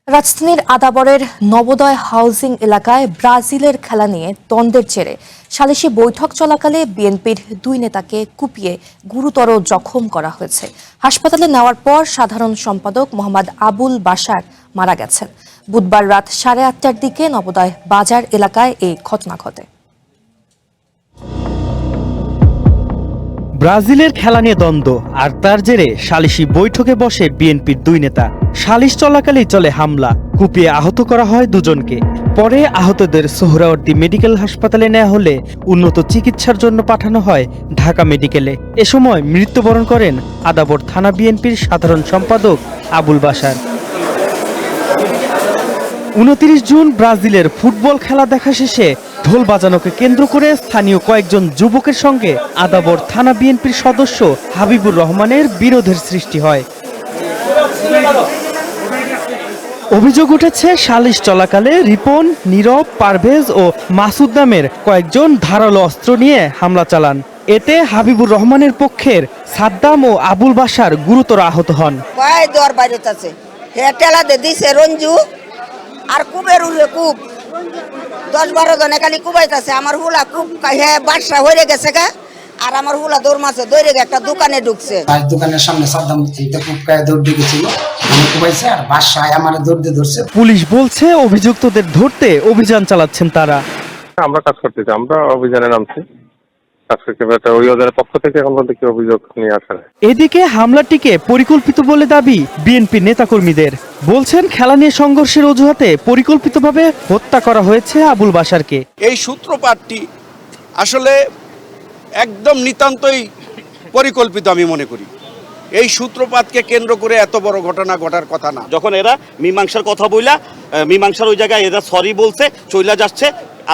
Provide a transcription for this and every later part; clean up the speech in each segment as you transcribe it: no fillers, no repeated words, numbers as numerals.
রাজধানীর আদাবরের নবোদয় হাউজিং এলাকায় ব্রাজিলের খেলা নিয়ে দ্বন্দ্বের জেরে সালিশি বৈঠক চলাকালে বিএনপির দুই নেতাকে কুপিয়ে গুরুতর জখম করা হয়েছে। হাসপাতালে নেওয়ার পর সাধারণ সম্পাদক মোহাম্মদ আবুল বাশার মারা গেছেন। বুধবার রাত 8:30টার দিকে নবোদয় বাজার এলাকায় এই ঘটনা ঘটে। ব্রাজিলের খেলা নিয়ে দ্বন্দ্ব আর তার জেরে সালিশি বৈঠকে বসে বিএনপির দুই নেতা। সালিশ চলাকালেই চলে হামলা, কুপিয়ে আহত করা হয় দুজনকে। পরে আহতদের সোহরাওয়ার্দী মেডিকেল হাসপাতালে নেওয়া হলে উন্নত চিকিৎসার জন্য পাঠানো হয় ঢাকা মেডিকেলে। এ সময় মৃত্যুবরণ করেন আদাবর থানা বিএনপির সাধারণ সম্পাদক আবুল বাশার। 29 জুন ব্রাজিলের ফুটবল খেলা দেখা শেষে ঢোল বাজানোকে কেন্দ্র করে স্থানীয় কয়েকজন যুবকের সঙ্গে আদাবর থানা বিএনপির সদস্য হাবিবুর রহমানের বিরোধের সৃষ্টি হয়। অভিযোগ উঠেছে সালিশ চলাকালে রিপন, নীরব, পারভেজ ও মাসুদ নামের কয়েকজন ধারালো অস্ত্র নিয়ে হামলা চালান। এতে হাবিবুর রহমানের পক্ষের সাদ্দাম ও আবুল বাশার গুরুতর আহত হন। আর কুবের উড়ে কুব 10-12 জনে খালি কুবাইতেছে। আমার হুলা খুব বাদশা হয়ে গেছে গা, আর আমার হুলা দৌড় মাছে দৌড়ে একটা দোকানে ঢুকছে। দোকানের সামনে সাদ্দাম দৌড় দিয়েছিল, আমি কুবাইছে আর বাদশাহ আমার দৌড় দিয়ে ধরছে। পুলিশ বলছে অভিযুক্তদের ধরতে অভিযান চালাচ্ছেন তারা। আমরা কাজ করতেছি, আমরা অভিযানে নামছি। এদিকে হামলাটিকে পরিকল্পিত বলে দাবি বিএনপি নেতাকর্মীদের। বলছেন খেলা নিয়ে সংঘর্ষের অজুহাতে পরিকল্পিতভাবে হত্যা করা হয়েছে আবুল বাশারকে। এই সূত্রপাতটি আসলে একদম নিতান্তই পরিকল্পিত আমি মনে করি। এই সূত্রপাতকে কেন্দ্র করে এত বড় ঘটনা ঘটার কথা না। যখন এরা মীমাংসার কথা বইলা মীমাংসার ওই জায়গায় এরা সরি বলছে, চইলা যাচ্ছে,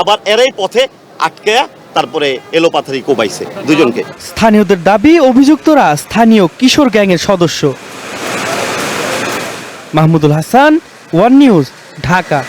আবার এরাই পথে আটকে তারপরে এলোপাথারি কোবাইছে দুজনকে। স্থানীয়দের দাবি অভিযুক্তরা স্থানীয় কিশোর গ্যাংয়ের সদস্য। Mahmudul Hasan, one news, Dhaka.